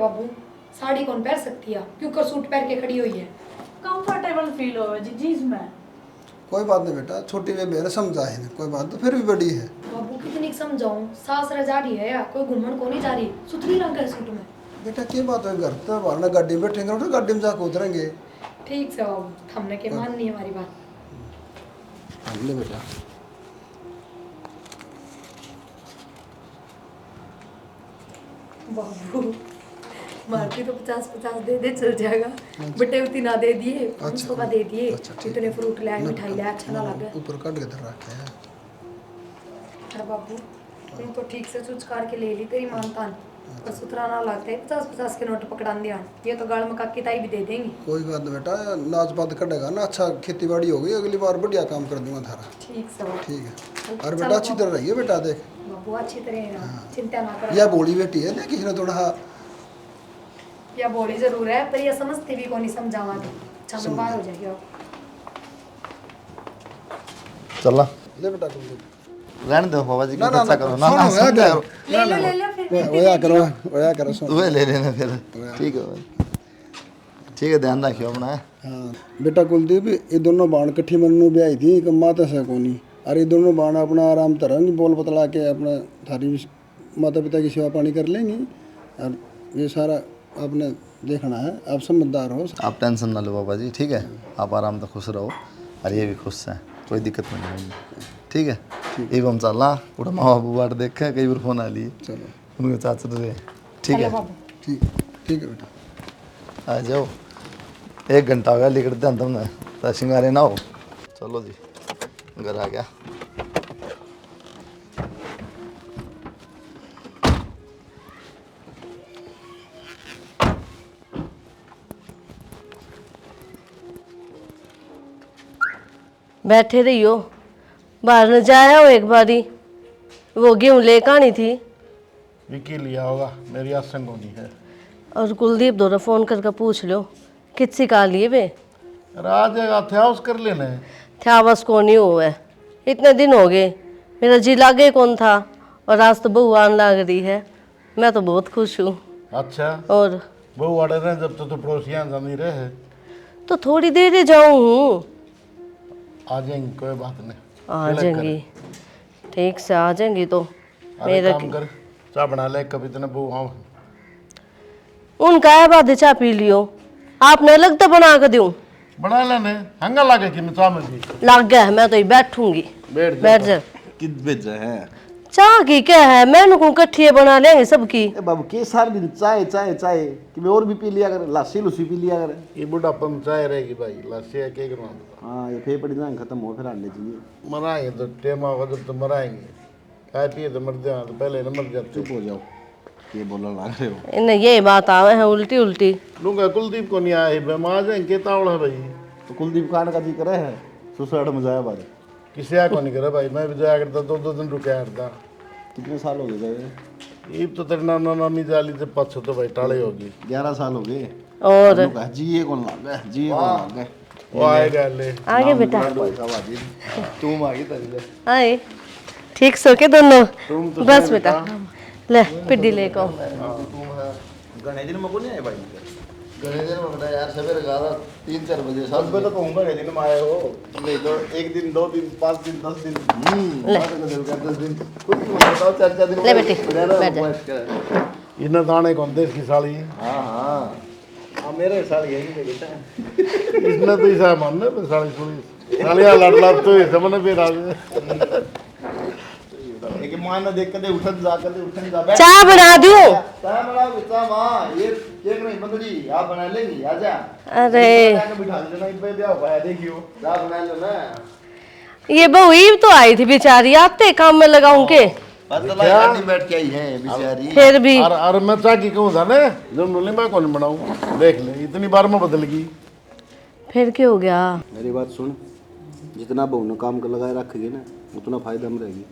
बाबू, साड़ी कौन पहन सकती है, क्यों कर सूट पहन के खड़ी हुई है। कंफर्टेबल फील हो जी जीज में। कोई बात नहीं बेटा, छोटी वे मेरे समझा है, कोई बात तो फिर भी बड़ी है। बाबू कितनी समझाऊं, सास रजा रही है या कोई घूमन को नहीं जा रही, सुथरी रंग है सूट में। बेटा क्या बात है, घर तो वरना गाड़ी में बैठेंगे तो गाड़ी में जाकर उतरेंगे। ठीक से बाबू, हमने के मान नहीं हमारी बात। ले बेटा, बाबू मार्केट तो 50-50 दे दे चल जाएगा, बटे उतनी ना दे दिए, 500 का दे दिए। इतने फ्रूट लाए, मिठाई लाए, अच्छा ना लगे। ऊपर काट के धर रखे हैं। अरे बाबू तुम तो ठीक से चुचकार के ले ली तेरी मानता, पर सुथरा ना लगता है। 50-50 के नोट पकड़ा दिया, ये तो गाल में का किताई भी दे देंगी। कोई बात नहीं बेटा, नाच बात कटेगा ना, अच्छा खेती बाड़ी होगी, अगली बार बढ़िया काम कर दूंगा थारा। ठीक से बाबू। ठीक है, और बेटा अच्छी तरह रहिए बेटा, देख बाबू अच्छी तरह ना, चिंता ना करो। यह बोली बेटी है ना, किसी ने थोड़ा या बोली जरूर है, पर ये समझती भी कौन समझावा दे। अच्छा मैं बाहर हो जाएगी अब। चला ले बेटा तुम रहने दो बाबा जी, ना, कुछ अच्छा ना, करो ना, ना, सुनो, समझा करो। ले लो फिर। वया करो सुन। तुम्हें ले लेना फिर, ठीक है भाई, ठीक है, ध्यान रखियो अपना। हाँ बेटा कुलदीप, ये दोनों बाण कट्ठी मनु ब्याई थी, माता से कोनी, और ये दोनों बाण अपना आराम तरंग बोल बतला के अपना थारी माता पिता की सेवा पानी कर लेंगी, और ये सारा आपने देखना है। आप समझदार हो। आप टेंशन ना लो बाबा जी, ठीक है, आप आराम से खुश रहो, और ये भी खुश हैं, कोई दिक्कत नहीं होगी, ठीक है। एक हम चलना पूरा माँ बाबू बाट देखे, कई बार फोन आ लिए, चलो उनके चाचा रहे, ठीक है, ठीक ठीक है बेटा। आ जाओ, 1 घंटा हो गया लिखते हैं तुमने, तो सिंगारे ना हो। चलो जी, घर आ गया। बैठे रहियो, बाहर न जाया हो एक बारी, वो गेहूँ लेकर आनी थी। विकी लिया होगा, मेरी आसन को नहीं है। और कुलदीप दोनों फोन करके पूछ लो किसी का लिए वे राज थे उस कर लेने। थे बस को नहीं हुआ है, इतने दिन हो गए, मेरा जी लागे कौन था, और आज तो बहू आने लग रही है, मैं तो बहुत खुश हूँ। अच्छा और बहू आड़े रहे जब तो पड़ोसियाँ नहीं रहे। तो थोड़ी देर ही जाऊँ हूँ, आ जाएंगी, कोई बात नहीं, आ जाएंगी, ठीक से आ जाएंगी। तो अरे काम कर, चाय बना ले, कभी तो बहू आओ। उनका है बात चाय पी लियो, आपने अलग तो बना कर दूँ। बना लेने, हंगा लागे कि मैं चाय में भी लग गया है, मैं तो ही बैठूंगी। बैठ जा। कित भेजा है चाह की क्या है, मैंने को कट्ठिए बना लेंगे सबकी। ए बाबू के सार दिन चाय चाय चाय कि मैं और भी पी लिया कर, लस्सी लुस्सी पी लिया कर। ये बुढ़ापा में चाय रहेगी भाई, लस्सी है क्या करवा। हाँ ये फेफड़ी जाएंगे खत्म हो, फिर आने चाहिए। मराएंगे तो टेम होगा जब तो मराएंगे, खाए पिए तो मर जाए, तो पहले न मर जाते। चुप हो जाओ, ये बोलना लग रहे हो। इन्हें ये बात आवे है उल्टी उल्टी। लूंगा कुलदीप को नहीं आए, मैं आ जाएंगे, के तावड़ है भाई। तो कुलदीप खान का जी करे है, सुसराट में जाया बारे। किसी को नहीं करे भाई, मैं भी जाया करता, 2-2 दिन रुका करता। कितने साल हो गए गए? ये तो तेरे नाना नानी जाली से पछ तो भाई टाले होगी। 11 साल हो गए। और जिए कौन लग गए, जिए कौन लग गए। वो आएगा ले आगे बेटा तुम आ गई तरी आए, ठीक सो के दोनों, बस बेटा ले पिड्डी लेको। गणेश दिन में कौन आए भाई? गणेश दिन में बेटा यार सवेरे 3-4 बजे साल पे तो कहूँगा गणेश दिन में आए हो, नहीं तो 1 दिन 2 दिन 5 दिन 10 दिन 10 दिन कुछ बताओ 4-4 दिन ले बेटी बैठ जा। इन्हें दाने कौन दे इसकी साली। हाँ हाँ हाँ मेरे साल यही है बेटा। इसने तो ऐसा मानना है साली सुनी सालिया लड़ लड़ तो ये समझ पे आ गए। एक मां ना देख के दे उठन जा बैठ। चाय बना दूं? चाय बना बेटा मां, ये देख नहीं बंदड़ी आप बना लेंगी, आजा। अरे बिठा देना इन पे ब्याह भाई, देखियो चाय बना लो ना। ये बहू ईव तो आई थी बेचारी, आते काम में लगाऊं के नहीं बैठ के आई है बेचारी। फिर भी और मैं चाह की कहूँ था ना जब नूली मैं कौन बनाऊँ, देख ले इतनी बार में बदल गई। फिर क्या हो गया? मेरी बात सुन, जितना बहू ने काम कर लगाए रखेगी ना उतना फायदा में रहेगी।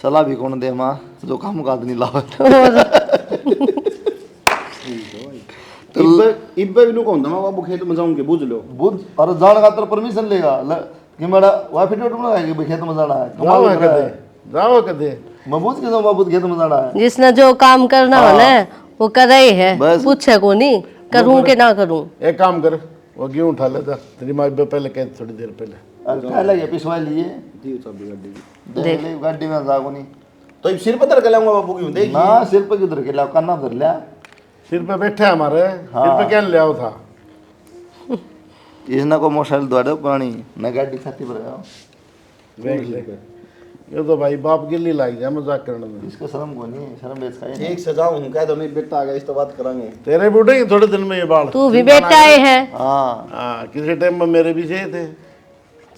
सलाह भी कौन दे माँ, जो काम का आदमी लाओ। इब्बे भी कौन था बाबू, खेत में जाऊंगे बुझ लो बुझ, और जान का परमिशन लेगा कि मेरा वाइफ बनाएगी खेत में जाना है। जाओ कदे मैं बुझ के जाऊँ बाबू खेत में जाना है। जिसने जो काम करना हो ना वो कर रहे है, बस। पूछे को नहीं करूं कि ना करूं। एक काम कर, वो गेहूं उठा लेता, तेरी माँ पहले कह थोड़ी देर पहले। अच्छा लगे पिछवा लिए दी चाबी गाड़ी की। देख ले गाड़ी में जागो नहीं तो अब सिर पर धर के लाऊंगा बाबू क्यों देखिए ना सिर पे किधर के लाओ कन्ना धर लिया सिर पे बैठे हमारे, सिर पे क्या ले आओ था। इसना को मोटरसाइकिल दौड़े पुरानी मैं गाड़ी छाती पर गया देख ले, ये तो भाई बाप गिल्ली लाग जाए मजाक करने में। इसको शर्म को नहीं शर्म बेच खाए ठीक से जाऊं कह दो नहीं बेटा आ गया इस तो बात करेंगे तेरे बूढ़े थोड़े दिन में ये बाल। तू भी बेटा आए है, हाँ हाँ, किसी टाइम में मेरे भी चाहिए थे।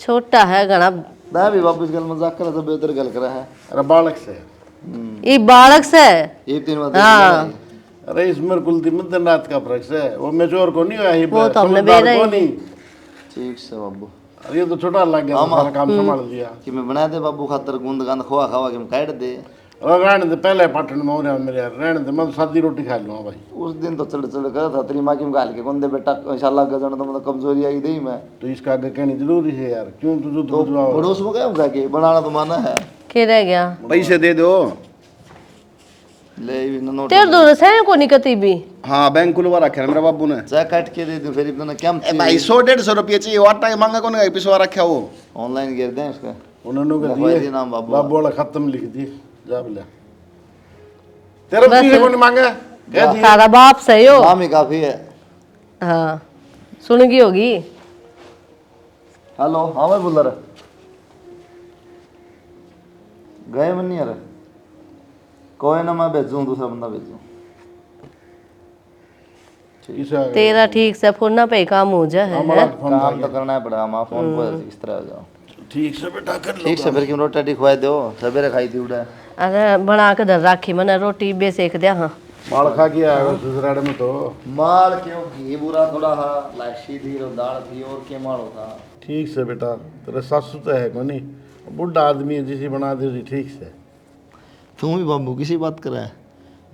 छोटा है घना। ना भी वापस गल मजाक करा तो बेहतर गल करा है अरे बालक से, ये बालक से। एक दिन बाद हाँ अरे इसमें कुल मध्य रात का फर्क है, वो मेच्योर को नहीं हुआ ही, वो तो हमने समझदार बेरा को ही- नहीं। ठीक से बाबू अरे ये तो छोटा लग गया, सारा काम संभाल लिया। कि मैं बना दे बाबू खातर गूंद गांद खोआ खावा के मैं काट दे और रहने दे, पहले पाटन में हो रहा मेरे यार, रहने दे, मैं तो सादी रोटी खा लूँगा भाई। उस दिन तो चढ़ चढ़ कर था तेरी माँ की गाल के गुंदे बेटा इंशाल्लाह गजन तो मतलब कमजोरी आई दे मैं तो इसका आगे कहनी जरूरी है यार, क्यों तुझे तो बुझवाओ। पड़ोस में क्या जाके बनाना तो माना है के रह गया पैसे दे दो ले भी नोट तेरे दूर से को नहीं कती भी। हाँ बैंक खुलवा रखा है मेरे बाबू ने चाय काट के दे दूं फिर इतना क्या ए भाई 100-150 रुपये चाहिए वाटा मांगा कौन है पिछवा रखा वो ऑनलाइन गिर दें इसका उन्होंने कह लिखवा दिए दिए नाम बाबू। बाबू वाला खत्म लिख दी, जा बोले तेरे पीछे को नहीं मांगा, कह दिए। सारा बाप सही हो। नाम ही काफी है हाँ सुन गई होगी। हेलो हाँ मैं बोल रहा गए मन नहीं यार कोई ना मैं भेजूं दूसरा बंदा भेजूं किसे आ गया? तेरा ठीक से फोन ना पे काम हो जाए हमारा है। फोन आ काम गया। तो करना है पड़ा हमारा फोन को इस तरह हो जाओ ठीक से बेटा कर लो। ठीक से फिर क्यों रोटी खुआ दो सवेरे खाई थी उड़ा अरे बना के धर राखी मैंने रोटी बे सेक दिया। हाँ बाल खा के आया ससुराल में तो। माल क्यों घी बुरा थोड़ा हा लाशी थी और दाल थी और के मारो था ठीक से बेटा, तेरे सासू तो है को नहीं, बुढ़ा आदमी है, जिसे बना दे उसी ठीक से। तुम भी बाबू किसी बात कर रहा है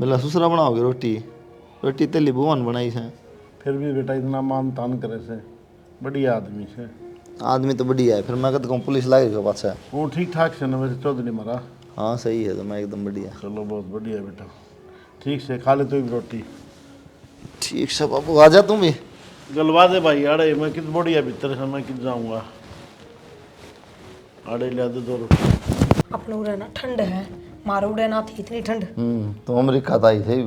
मेरा ससुरा बनाओगे रोटी रोटी तेली भगवान बनाई है फिर भी बेटा इतना मान तान करे से, बढ़िया आदमी से। आदमी तो बढ़िया है फिर मैं कहता हूँ पुलिस लागेगा पाछा वो ठीक ठाक से ना, वैसे चौधरी मरा। हाँ सही है तो मैं एकदम बढ़िया चलो बहुत बढ़िया बेटा, ठीक से खा ले तो एक रोटी। ठीक से बाबू आ जा तुम भी गलवा दे भाई आड़े, मैं कित बढ़िया भीतर से मैं कित जाऊंगा। आड़े ले दे 2 रोटी। अपने उड़े ना ठंड है, मारो उड़े ना थी इतनी ठंड। तो अमेरिका था ही थे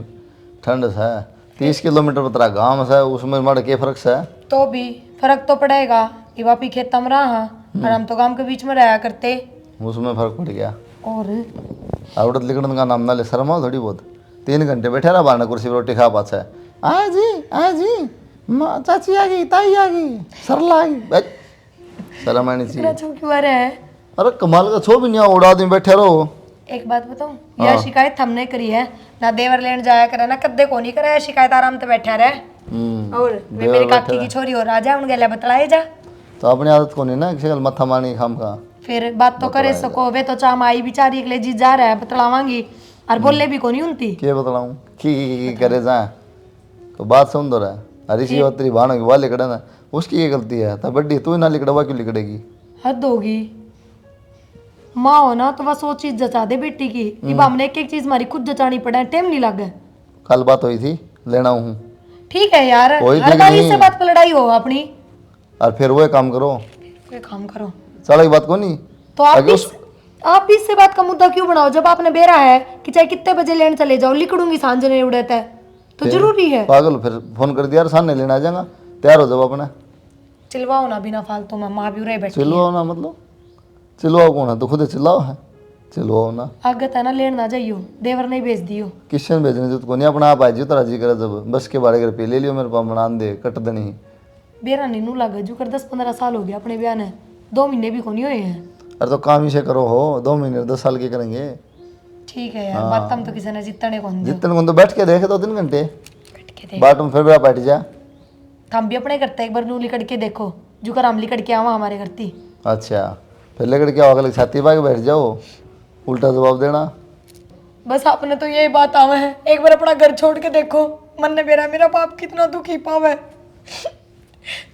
ठंड है 30 किलोमीटर पर तेरा गाँव है उसमें मर के फर्क है तो भी फर्क तो पड़ेगा कि वापी खेत में रहा और हम तो गांव के बीच में रहा करते। उसमें फर्क पड़ गया और आवड़त लिखने का नाम ना ले शर्मा थोड़ी बहुत 3 घंटे बैठे रहा बारना कुर्सी पर रोटी खा पाछा है आ जी माँ चाची आ गई ताई आ गई सरला आ गई शर्म आनी चाहिए इतना क्यों आ रहा है। अरे कमाल का छो भी नहीं उड़ा आदमी बैठे रहो एक बात बताऊं, यह शिकायत हमने करी है ना, देवर लेन जाया करे ना कद्दे को नहीं करे, शिकायत आराम से बैठा रहे। और वे मेरी काकी की छोरी हो राजा उन गया बतलाए जा तो अपनी आदत को नहीं ना किसी गल मत्था मारनी खाम का फिर बात तो करे सको। वे तो चाम आई बिचारी अगले जी जा रहा है बतलावांगी और बोले भी को नहीं उनती। के बतलाऊं की करे जा तो बात सुन दो रहा है अरे सी तेरी भाणों की वाले कड़े ना उसकी ये गलती है तब बड्डी तू ही ना लिकड़वा क्यों लिकड़ेगी हद होगी। माँ हो ना तो वह सो चीज जचा दे बेटी की, अब हमने एक चीज हमारी खुद जचानी पड़ा, टाइम नहीं लगे। कल बात हुई थी लेना हूँ ठीक है यार, कोई हर ठीक बार नहीं। इससे बात पर लड़ाई हो अपनी। और फिर वो काम करो कोई काम करो चलो की बात को नहीं तो आप आगे आप भी इससे बात का मुद्दा क्यों बनाओ जब आपने बेरा है कि चाहे कितने बजे लेने चले जाओ, लिखड़ूंगी सांझ नहीं उड़ता है तो जरूरी है। पागल फिर फोन कर दिया सामने लेना आ जाएगा तैयार हो जाओ अपना चिलवाओ ना बिना फालतू में, माँ भी रहे बैठी चिल्लाओ ना मतलब चिल्लाओ कौन है तो खुद चिल्लाओ है चिल्लाओ ना आगत है ना लेन ना जाइयो, देवर नहीं भेज दियो। किशन भेजने जो को नहीं अपना आप आई तेरा जी करे जब बस के बारे कर पे ले लियो मेरे पास बना दे कट दनी बेरा नीनू लगे जो कर 10-15 साल हो गया अपने ब्याह ने, 2 महीने भी को नहीं हुए हैं। अरे तो काम ही से करो हो 2 महीने 10 साल के करेंगे ठीक है यार, बात हम तो किसी ने जितने को नहीं जितने को तो बैठ के देखे 2-3 घंटे बैठ के देख। बाट में फिर बैठ जा हम भी अपने करते एक बार नू लिकड़ के देखो, जो कर हम लिकड़ के आवा हमारे करती। अच्छा फिर लेकर क्या होगा छाती पा के बैठ जाओ उल्टा जवाब देना बस आपने तो यही बात आवे है, एक बार अपना घर छोड़ के देखो, मन ने मेरा बाप कितना दुखी पावे।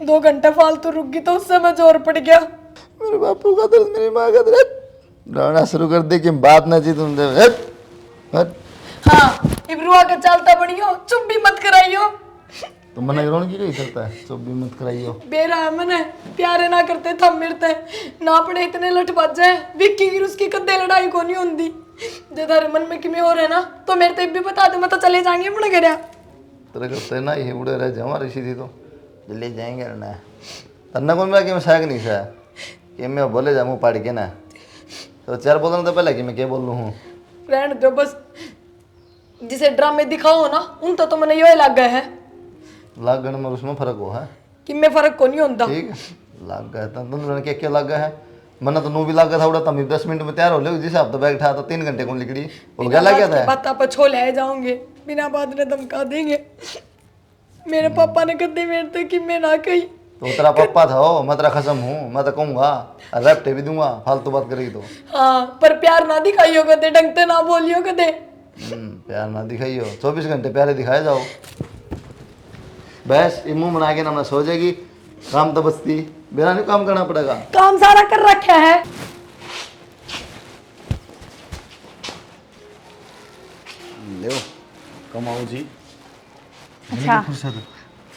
2 घंटे फालतू रुक गई तो उससे मैं जोर पड़ गया। मेरे बापू का दर्द मेरी माँ का दर्द डरना शुरू कर दे कि बात ना जी तुम दे हाँ इब्रुआ के चलता बनियो, चुप भी मत कराइयो। तो मना रोन की कही करता है, सब भी मत कराइयो। बेरा है मने प्यारे ना करते थम मिलते ना पड़े इतने लठ बज जाए विक्की की उसकी कद्दे लड़ाई को नहीं होती। जे थारे मन में किमें हो रहे ना तो मेरे तो भी बता दे, मैं तो चले जाएंगे अपने घर। तेरे करते ना ये बुढ़े रह जाओ हमारी सीधी तो जल्दी जाएंगे ना तन्ना कौन कि मैं शायक नहीं सा कि मैं बोले जा मुँह पाड़ के ना तो चार बोलना तो पहले कि मैं क्या बोल लूँ हूँ। रहने दो बस, जिसे ड्रामे दिखाओ ना उन तो मैंने यो लग गए है लाग गए में उसमें फर्क हो है कि मैं फर्क को नहीं होता। ठीक है लाग गए तो तुम क्या लग गया है मना तो नू भी लग गया था उड़ा तम 10 मिनट में तैयार हो ले जिस हफ्ते तो बैग उठा था 3 घंटे को निकली वो क्या लग गया था बात आप छोले जाओगे बिना बात ने धमका देंगे। मेरे पापा ने कदे मेरे तो कि मैं ना कही तो तेरा पापा था हो मैं तेरा खसम हूँ मैं तो कहूँगा रेप्टे भी दूंगा फालतू बात करेगी तो। हाँ पर प्यार ना दिखाइयो कदे, ढंगते ना बोलियो कदे। प्यार ना दिखाइयो 24 घंटे प्यारे दिखाए जाओ बस ये मुंह बना के ना सो जाएगी काम तो बस्ती मेरा नहीं काम करना पड़ेगा। काम सारा कर रखा है। ले कमाओ जी। अच्छा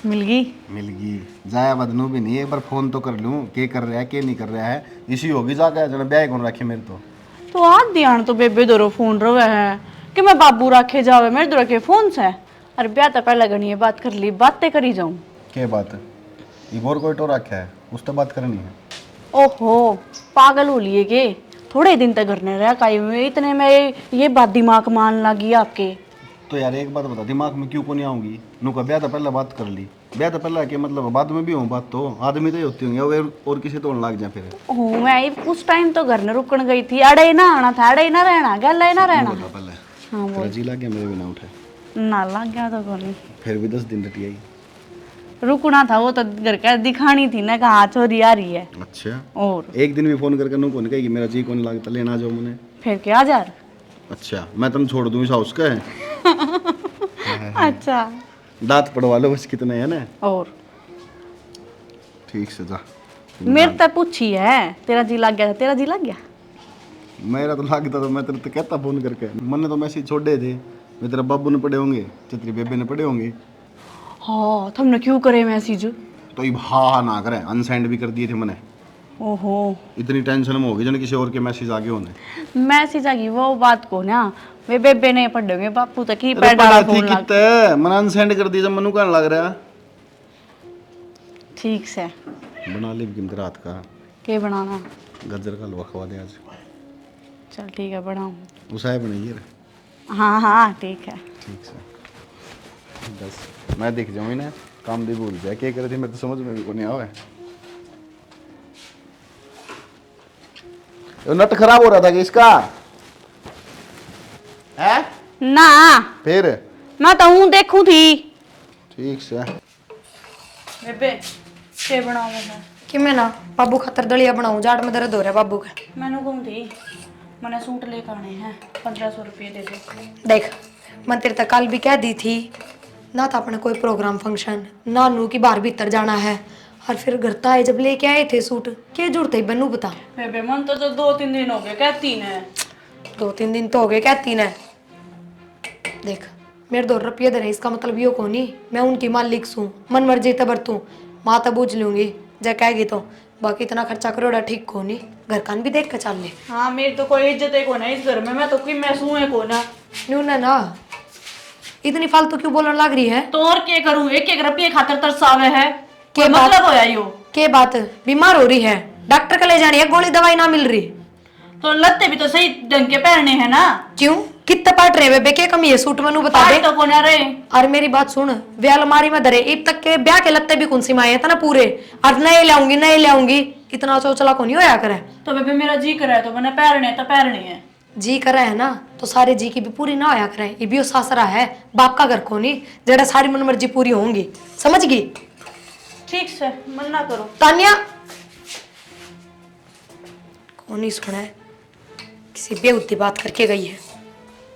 मिल गई। मिल गई जाया बदनू भी नहीं, एक बार फोन तो कर लूं के कर रहा है के नहीं कर रहा है। इसी होगी जाके जना ब्याह कौन रखे मेरे तो आज ध्यान तो बेबे दोरो फोन रवे है कि मैं बाबू रखे जावे मेरे दो रखे फोन से। अरे ब्याह तो पहले गनी बात कर ली, बातें करी जाऊं। के बात है इबोर कोई तो रखा है उस तो बात करनी है। ओहो पागल हो लिए के थोड़े दिन तक घर में रह काई में इतने में ये बात दिमाग मान लगी आपके। तो यार एक बात बता दिमाग में क्यों को नहीं आऊंगी नु का ब्याह तो पहले बात कर ली, ब्याह तो पहले के मतलब बाद में भी हो बात तो आदमी तो ही होती होंगे और किसी तो लग जाए फिर। ओह मैं उस टाइम तो घर में रुकन गई थी, अड़े ना आना था, अड़े ना रहना गल ना रहना। पहले हाँ बोल जी लग गया मेरे बिना उठे ना लग गया तो कोनी फिर भी 10 दिन रटी आई। रुकना था वो तो घर का दिखानी थी ना कहा चोरी आ रही है। अच्छा और एक दिन भी फोन करके नु कौन कहेगी मेरा जी कौन लगता लेना जाओ मैंने फिर क्या जा अच्छा मैं तुम छोड़ दूँ इस हाउस का है। अच्छा दांत पड़वा लो बस कितने है ना। और ठीक से जा मेरे तो पूछी है तेरा जी लग गया था, तेरा जी लग गया। मेरा तो लगता तो मैं तेरे तो कहता फोन करके मैंने तो मैसेज छोड़े थे मैं तेरा बाबू ने पढ़े होंगे चित्री बेबे ने पढ़े होंगे। हाँ तुमने क्यों करे मैसेज? तो ये हा ना करे अनसेंड भी कर दिए थे मैंने। ओहो इतनी टेंशन में होगी जन किसी और के मैसेज आगे होने। मैसेज आ गई वो बात को ना वे बेबे ने पढ़ोगे बापू तक ही अरे पैड पढ़ा डाला थी फोन लग। कितने मैंने अनसेंड कर दिया जब मनु कहने लग रहा ठीक से बना ली किम रात का के बनाना गाजर का हलवा खवा दे आज। चल ठीक है बनाऊँ। उसाए बनाइए रे। हाँ हाँ ठीक है। ठीक से बस मैं दिख जाऊँ ना काम भी भूल जाए क्या करे थे मैं तो समझ में भी को नहीं आवे। नट खराब हो रहा था कि इसका है ना फिर मैं तो हूँ देखूं थी। ठीक से बेबे के बनाऊँ मैं कि मैं ना बाबू खातर दलिया बनाऊं, जाड़ में दर्द हो रहा है बाबू का। मैंने घूम थी मैंने सूट लेकर आने हैं 1500 रुपये दे दो। देख मैं तेरे तक कल भी कह दी थी ना था अपने कोई प्रोग्राम फंक्शन नानू की बाहर भीतर जाना है और फिर घर ताए जब लेके आए थे सूट क्या जरूरत है बनू बता। बेबे मन तो 2-3 दिन हो गए कहती ने 2-3 दिन तो हो गए कहती ने। देख मेरे 2 रुपये दे रहे इसका मतलब यो कोनी मैं उनकी मालिक सूँ मन मर्जी तबर तू माँ तो बूझ लूंगी जब कहेगी तो बाकी इतना खर्चा करोड़ा ठीक को नहीं घर कान भी देख के चल ले। हाँ मेरी तो कोई इज्जत है को ना इस घर में मैं तो कोई महसूस है को ना न्यू ना इतनी फालतू क्यों बोलने लग रही है। तो और क्या करूँ एक एक रुपये खातर तरसावे है के क्या मतलब होया यो के बात बीमार हो रही है डॉक्टर का ले जानी है गोली दवाई ना मिल रही तो लत्ते भी तो सही ढंग के पहनने हैं ना। क्यों कितने पाट रहे बेबे क्या कमी है सूट मनु बता दे। तो कोना रहे और मेरी बात सुन वे अलमारी में धरे ईद तक के ब्याह के लत्ते भी कौन सी माए था ना पूरे और नए लाऊंगी इतना चौचला को नहीं होया करे। तो बेबे मेरा जी करे तो मैंने पहनने है जी करे है ना तो सारे जी की भी पूरी ना होया करे ये भी सासरा है बाप का घर को नहीं जेड़ा सारी मन मर्जी पूरी होंगी समझ गई। ठीक से मन ना करो तानिया कौन ही सुना है किसी बेहुती बात करके गई है।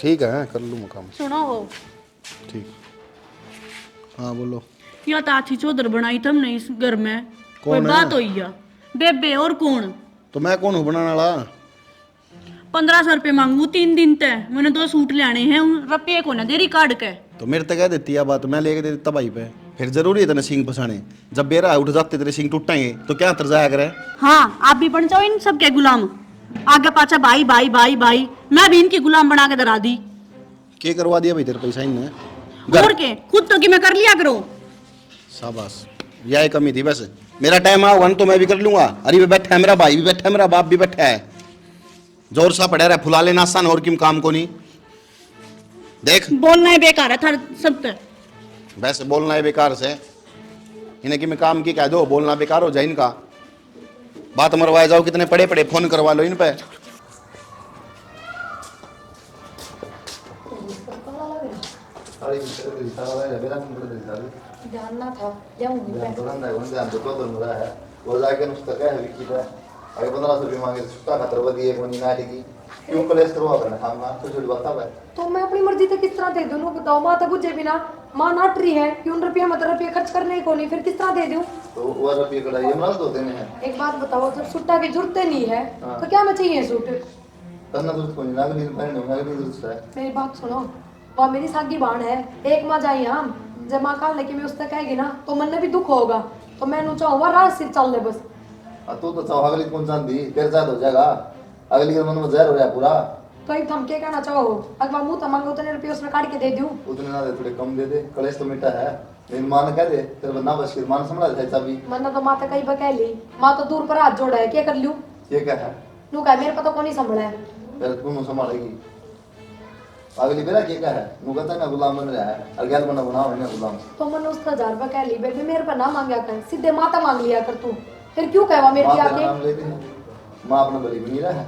ठीक है कर लूँ काम। सुनो हो ठीक हाँ बोलो। या तो अच्छी चौधर बनाई तुमने इस घर में कोई कौन है? बात हुई या बेबे और कौन तो मैं कौन हूँ बनाने वाला 1500 रुपये मांगू 3 दिन तक मैंने 2 सूट ले आने हैं रुपये को ना देरी काट के। तो मेरे तक कह देती है बात, मैं लेके दे देता भाई पे। फिर जरूरी है तेने सींग फंसाने? जब बेरा उठ जाते तेरे सींग टूटेंगे तो क्या तर जाया करे? हाँ आप भी बन जाओ इन सबके गुलाम, आगे पाछा भाई भाई भाई भाई, मैं भी इनकी गुलाम बना के डरा दी। क्या करवा दिया भाई तेरे पैसा इनने? और के खुद तो कि मैं कर लिया करो। शाबाश, यह कमी थी वैसे। मेरा टाइम आओगा ना तो मैं भी कर लूंगा। अरे भी बैठा है मेरा भाई भी बैठा है, मेरा बाप भी बैठा है, जोर सा पड़ा रहा फुला लेना आसान और किम काम को नहीं। देख बोलना है बेकार है था सबके। वैसे बोलना है बेकार से, इन्हें कि मैं काम की कह दो, बोलना बेकार हो जाए इनका। बात मरवाए जाओ, कितने पड़े पड़े फोन करवा लो इन पे। जानना था जाऊंगी मैं। वो जाके नुस्खा क्या है विकी पे अगर 1500 रुपये मांगे सुता खतर बदिए कोनी नाटी की क्यों कलेश करवा करना काम ना तो छोड़ बता भाई। तो मैं अपनी मर्जी से किस तरह दे दूं? बताओ, माँ तो बुझे बिना, माँ नाट रही है कि 1 रुपया मतलब रुपये खर्च करने को नहीं, फिर किस तरह दे दूं? तो वो रुपये कढ़ाई हम रख दो देने हैं। एक बात बताओ, जब सुट्टा की जरूरत नहीं है तो क्या मैं चाहिए सूट? करना तो कोनी ना भी पहने होगा भी जरूरत है। मेरी बात सुनो, वह मेरी सागी बाण है, एक माँ जाई हम जब माँ काल लेके मैं उससे कहेगी ना तो मन में भी दुख होगा। तो मैं नु चाहूँगा रात सिर चल ले बस। तू तो चाहो अगली कौन चांदी तेरे साथ हो जाएगा, अगली के मन में जहर हो जाए पूरा। तो एक थमके कहना चाहो, अगर मुँह तमांगे उतने रुपये उसमें काट के दे दूं? उतने ना दे, थोड़े कम दे दे, कलेश तो मिटा है। लेकिन माँ ने कह दे तेरे बन्ना बस फिर मान संभाल जाए चाबी। मन्ना तो माँ कहीं बकैली, माँ तो दूर पर हाथ जोड़ा है, क्या कर लूं? ये क्या है? नू कह मेरे पता को नहीं संभला है। फिर तू संभालेगी अगली बेरा क्या है? नु कहता ना गुलाम बन रहा है, अज्ञात बना बनाओ ना गुलाम। तो मन उसका 1000 रुपया कह ली, बेबी मेरे पर ना मांगा कर, सीधे माता मांग लिया कर तू। फिर क्यों कहवा मेरे माँ की तेरा आके? नाम लेते हैं, माँ अपना बली बनी रहा है।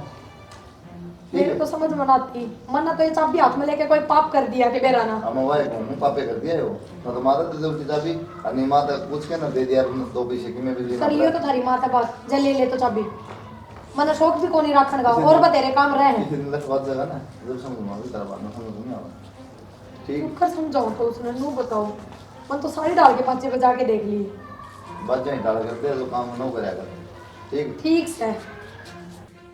मेरे तो समझ में आती, मन्ना तो ये चाबी हाथ में लेके कोई पाप कर दिया कि बेरा ना। हम वाई को मुंह पापे कर दिया है वो, तो माता दे दे उल्टी चाबी, अन्य माता पूछ के ना दे दिया 2 पैसे की मैं भी कर लियो तो थारी माता बात, जल ले ले तो चाबी। मना शौक भी कोनी रखन का, और बतेरे काम रहे हैं। किसी दिन लग बात जगह ना, जब समझ में तेरा बात ना समझ में आवा। ठीक कर समझाओ तो उसने, नू बताओ। मन तो साड़ी डाल के पाचे बजा के देख ली। बात जाए डाल करते हैं तो काम ना करेगा। ठीक ठीक है।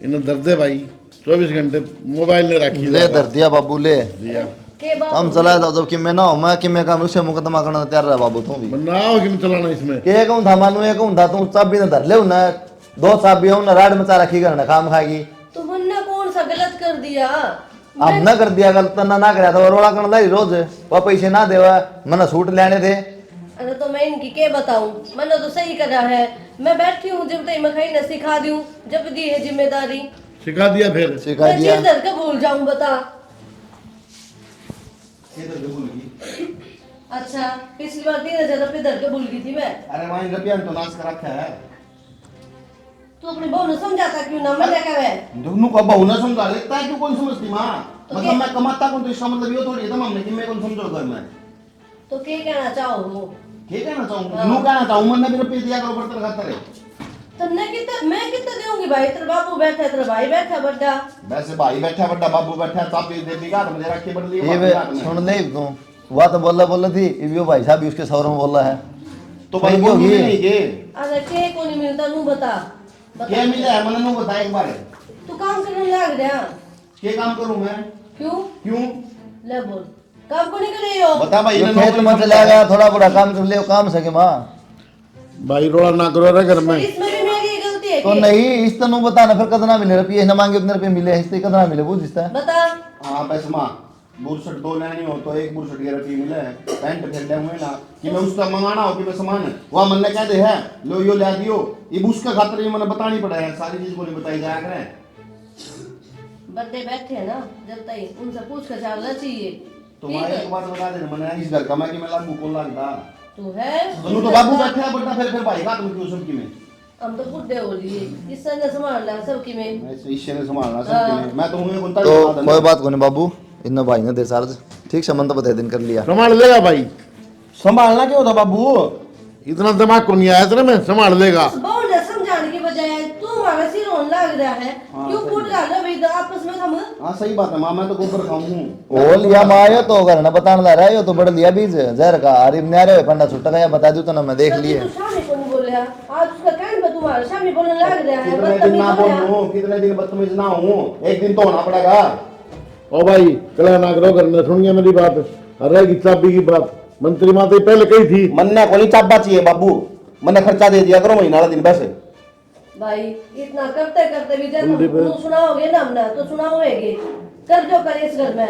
इन्हें दर्द है भाई, 24 घंटे मोबाइल ने रखी ले दर दिया बाबू ले, दिया। के बाप हम चला जाओ जब कि मैं ना हो मैं कि मैं काम उससे मुकदमा करना तैयार रहा बाबू तू भी। बनाओ कि चलाना इसमें। के कहूं था मानू ये कहूं था तू चाबी ना धर ले ना, 2 चाबी हो ना राड मचा रखी करना काम खाएगी। तो मन्ना कौन सा गलत कर दिया? अब ना कर दिया गलत ना कराया तो रोड़ा करना लाई रोज वो पैसे ना देवा मना सूट लेने थे। अरे तो मैं इनकी क्या बताऊं, मैंने तो सही करा है। मैं बैठी हूँ जब तक मैं कहीं ना सिखा दूं, जब दी है जिम्मेदारी सिखा दिया फिर सिखा मैं दिया। चीज धर के भूल जाऊं बता। अच्छा पिछली बार 3000 रुपये धर के भूल गई थी मैं। अरे वहाँ रुपया तो नाश कर रखा है। तू अपनी बहू ने समझाता क्यों ना? मैं क्या है दोनों को बहु ना समझा लेता है, क्यों कौन समझती माँ? मतलब मैं कमाता कौन तो इसका मतलब ये थोड़ी है तमाम नहीं कि मैं कौन समझो घर में। तो क्या कहना चाहो हो? ठीक है ना चाहूँ नू कहना चाहूँ मैंने भी रुपये दिया करो बर्तन खाता रहे। तो मैं कितना दूंगी भाई? तेरा बापू बैठा है, तेरा भाई बैठा है बड़ा। वैसे भाई बैठा बड्डा बाबू बैठा चाबी दे दी मुझे रख के बदली ये सुन ले तू वह तो बोला थी ये भाई साहब भी उसके सौर में बोला है तो भाई वो होगी। नहीं के अरे के को नहीं मिलता नू बता क्या मिला है मैंने नू बता एक बार तू काम करने लग रहा। क्या काम करूँ मैं? क्यों क्यों ले बोल, काम को नहीं करे हो? बता भाई ये खेत में चला गया थोड़ा बड़ा काम कर ले काम सके माँ। भाई रोड़ा ना करो रे घर में। इसमें भी मेरी गलती है तो कि? नहीं इस तनु बताना फिर कितना मिले रुपये न मांगे उतने रुपये मिले इस कितना मिले बुझ इसका। बता। हाँ बस माँ बुरसट 2 लेनी हो तो 1 बुरसट के रुपये मिले हैं पैंट फेंटे हुए ना कि मैं उसका मंगाना हो कि मैं सामान वहाँ मन ने कह दे है लो यो ला दियो ये उसका खातर ये मैंने बतानी पड़ा है सारी चीज को नहीं बताई जाया करें। बड़े बैठे हैं ना जब तक उनसे पूछ कर चलना चाहिए। तो ठीक मैं है एक बात बता देना मैंने इस घर का मैं कि मैं लागू कौन लगता तू है दोनों तो बाबू बैठे हैं बड़ा फिर भाई का तुम क्यों सबकी में हम तो बुढ़े हो लिए इससे न संभाल ला सबकी में। मैं इससे नहीं संभालना सबकी में मैं तो हूं बोलता तो कोई बात को नहीं बाबू इन भाई ने दे चार्ज ठीक संबंध तो बता दिन कर लिया संभाल लेगा भाई, संभालना क्यों था बाबू इतना दिमाग को नहीं आया तेरे में, संभाल लेगा। बहुत ने समझाने की बजाय तू हमारा सिर होने लग रहा है क्यों फूट रहा है भाई आपस में हम। हाँ सही बात है माँ मैं तो गोबर खाऊं ओ लिया माँ ये तो घर ना बताने ला रहा है ये तो बड़ लिया बीज जहर का अरे न्यारे पंडा छुट्टा गया बता दूं तो ना मैं देख लिए तू सामने को नहीं बोल रहा आज उसका कान में तू तुम्हारे सामने बोलने लग रहा है कितने दिन ना बोलूं, कितने दिन बदतमीज ना हूं, एक दिन तो होना पड़ेगा। ओ भाई कला ना करो, करने सुन गया मेरी बात। अरे की चाबी की बात मंत्री माता पहले कही थी। मन्ने को नहीं चाबा चाहिए बाबू, मैंने खर्चा दे दिया करो महीना दिन वैसे। भाई इतना करते करते भी जब तुम सुनाओगे ना हमने तो सुनाओगे, कर जो करे इस घर में।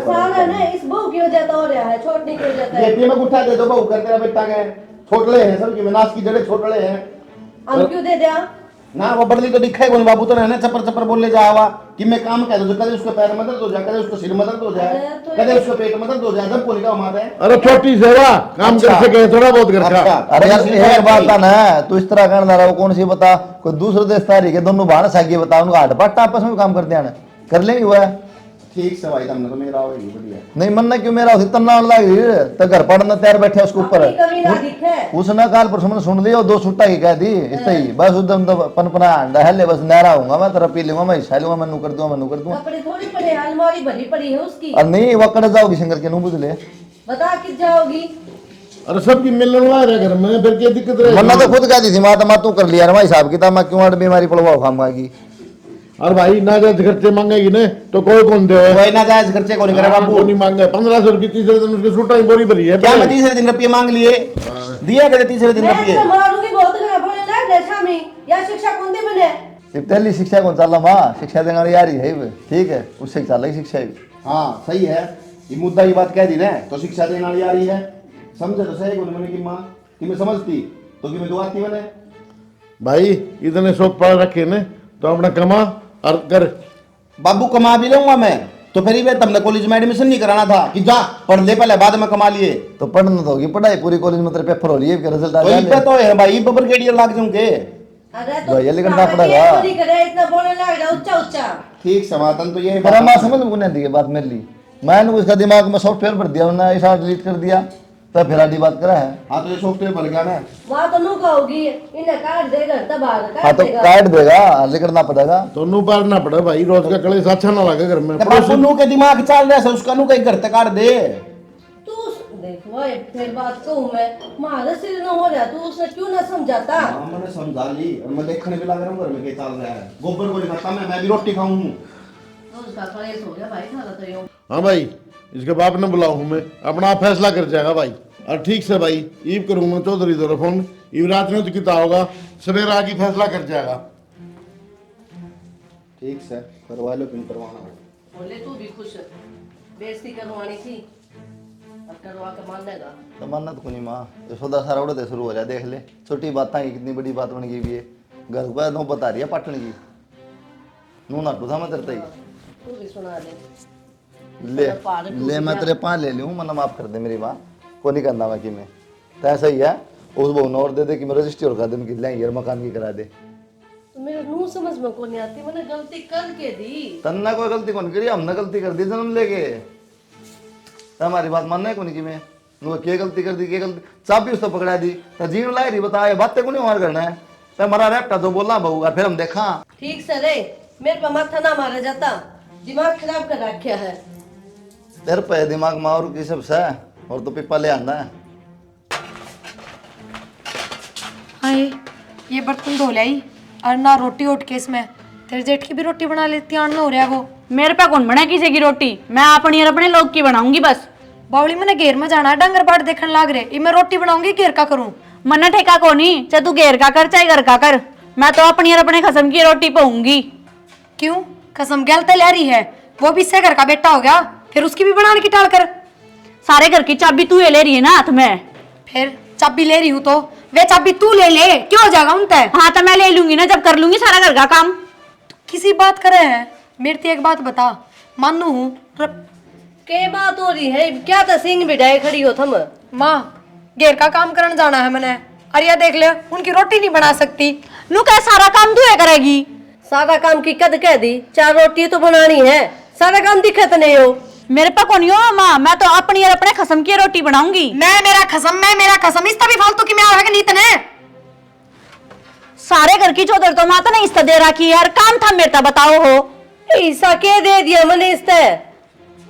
साला ना इस बहू की वजह तो हो रहा है, छोड़ने की वजह ये पी में उठा दे दो बहू, कर तेरा बेटा के छोटले हैं सब की विनाश की जड़े छोटले हैं। हम क्यों दे दिया ना वो बदली तो दिखाई कौन बाबू, तो रहने चपर चपर बोलने जावा कि मैं काम कह दो, कदे उसके पैर में दर्द हो जाए, कदे उसको सिर में दर्द हो जाए, कदे उसके पेट में दर्द हो जाए, जब बोलेगा हमारे। अरे छोटी सेवा काम कर सके थोड़ा बहुत घर का। अरे यार एक बात था ना, तू इस तरह करना रहा, वो कौन सी बता, कोई दूसरे देश तारी के दोनों बाहर सागी बता, उनका हाट पट्टा आपस में काम करते हैं, कर लेंगे हुआ ठीक से भाई, तुमने तो मेरा होगी बढ़िया। नहीं मनना क्यों मेरा होती तन्ना लग तो घर पढ़ना तैयार बैठे उसके ऊपर। कभी ना दिखे उसने काल परसों मैंने सुन लिया, 2 छुट्टा की कह दी इस ही बस उधम तो पनपना अंडा है, बस नहरा हूंगा मैं, तेरा पी लूंगा मैं, हिस्सा लूंगा, मैं कर दूंगा। कपड़े थोड़ी पड़े, अलमारी भरी पड़ी है उसकी। और नहीं वकड़ जाओगी शंकर के नू बुझ ले, बता किस जाओगी। अरे सबकी मिलने वाला है घर में, फिर क्या दिक्कत है? वरना तो खुद कहती थी माँ तू कर लिया भाई हिसाब किताब, मैं क्यों बीमारी पड़वा खाऊंगा की। और भाई ना जायज खर्चे मांगेगी ना तो कोई कौन दे? कोई ना जायज खर्चे को नहीं करे बाबू, नहीं मांगे। 1500 रुपये तीसरे दिन उसके सूटा की बोरी भरी है। क्या मैं तीसरे दिन रुपये मांग लिए, दिया करे तीसरे दिन मैं रुपये। तो मारूंगी बहुत घर बोलने लग रहा शामी, या शिक्षा कौन दे बने। पहली शिक्षा कौन चल माँ, शिक्षा देने यार ही है ठीक है, उससे चल रही शिक्षा ही। हाँ सही है, ये मुद्दा की बात कह दी ना, तो शिक्षा देने वाली आ रही है, समझे तो सही मैंने की माँ कि मैं समझती तो कि मैं दुआती मैंने। भाई इतने शौक पढ़ रखे ने तो अपना कमा और कर। बाबू कमा भी लूंगा मैं, तो फिर भी तुमने कॉलेज में एडमिशन नहीं कराना था कि जा पढ़ ले पहले बाद में कमा लिए। तो पढ़ना तो होगी पढ़ाई पूरी, कॉलेज में तेरे पेपर हो रही है, रिजल्ट आ तो इस पे तो है भाई बबर गेडियर लाग जाऊंगे। अरे तो भाई, ये लिखना पड़ेगा। नहीं करे, इतना बोलने लग रहा ऊंचा ऊंचा। ठीक समाधान तो ये मेरा माँ समझ में नहीं बात मेरे लिए, मैंने उसका दिमाग में सॉफ्टवेयर भर दिया, उन्होंने ऐसा डिलीट कर दिया, तब फिर आधी बात करा है। हाँ तो ये सॉफ्टवेयर भर गया ना, वहाँ तो नुका होगी, इन्हें काट देगा तब हाँ काट तो देगा। काट देगा, लिखना पड़ेगा। तो नू पारना पड़ा भाई, रोज का कलेश अच्छा ना लगे घर में। तो बाबू नू के दिमाग चल रहा है, उसका नू कहीं घर तक काट दे। तू देख भाई फिर बात कहूँ मैं, मारे सिर न हो रहा, तू उसे क्यों ना समझाता। हाँ मैंने समझा ली, और मैं देखने भी लग रहा हूँ घर में क्या चल रहा है। गोबर को नहीं खाता मैं भी रोटी खाऊं। उसका कलेश हो गया भाई सारा तो यूं। हाँ भाई इसके बाप ने बुलाऊ हूँ मैं, अपना आप फैसला कर जाएगा भाई। और ठीक से भाई ईब करूंगा चौधरी दो फोन, ईब रात में तो कितना होगा, सवेरे आके फैसला कर जाएगा। ठीक से करवा लो, क्यों करवाना हो। बोले तू भी खुश, बेइज्जती करवानी थी अब करवा के मान लेगा। तो मानना तो नहीं माँ, तो सौदा सारा उड़ते शुरू हो रहा है, देख ले छोटी बात है कितनी बड़ी बात बन गई भी है, घर पर नौ बता रही है पाटन की, नू ना टूथा मैं तेरे ही तू भी सुना दे। ले मैं तेरे 5 ले लूँ, मन माफ कर दे मेरी माँ को नहीं करना मैं कि मैं तो ऐसा ही है, उस बहू ने और दे दे कि मैं रजिस्ट्री और कर दे उनकी यार मकान की करा दे। तो मेरे मुंह समझ में कौन नहीं आती, मैंने गलती करके दी। तन्ना कोई गलती कौन करी, हमने गलती कर दी जन्म लेके, हमारी बात मानना है कौन कि मैं क्या गलती कर दी, क्या गलती चाबी उसको पकड़ा दी तो जीवन लाई रही बता, ये बातें को नहीं हमारे करना है, तो हमारा रैपटा तो बोलना बहू और फिर हम देखा। ठीक से रे, मेरे पर माथा ना मारा जाता, दिमाग खराब कर रखा है। तेरे पे दिमाग में और की सब से और तो पिप्पा ले आना है। हाय ये बर्तन धो लाई, और ना रोटी उठ के इसमें तेरे जेठ की भी रोटी बना लेती, आना हो रहा है वो। मेरे पे कौन बना किसी की रोटी, मैं अपनी और अपने लोग की बनाऊंगी बस। बावली मैंने घेर में जाना है, डंगर बाट देखने लाग रहे, ये मैं रोटी बनाऊंगी घेर का करूं। मन्ना ठेका को नहीं, चाहे तू घेर का कर चाहे घर का कर, मैं तो अपनी और अपने खसम की रोटी पाऊंगी। क्यों कसम गल तो ले रही है, वो भी इससे घर का बेटा हो गया, फिर उसकी भी बनाने की टाल कर। सारे घर की चाबी तू ये ले रही है ना हाथ में, फिर चाबी ले रही हूँ तो वे चाबी तू ले ले, क्यों हो जाएगा उनते। हाँ तो मैं ले लूंगी ना, जब कर लूंगी सारा घर का काम। किसी बात करे है, मेरे ते एक बात बता, मानू हूँ के बात हो रही है, क्या तो सिंह बिठाए खड़ी हो थम। माँ घेर का काम करने जाना है मैंने, अरे ये देख ले उनकी रोटी नहीं बना सकती। नू क्या सारा काम तू है करेगी, सारा काम की कद कह दी, 4 रोटी तो बनानी है, सारा काम दिखत नहीं हो। मेरे पे कौन हो माँ, मैं तो अपनी और अपने खसम की रोटी बनाऊंगी। मैं मेरा कसम इस तभी फालतू की मैं आगे नीत ने सारे घर की चौधर तो माता ने इस दे रखी यार, काम था मेरा बताओ हो। ऐसा के दे दिया मैंने, इस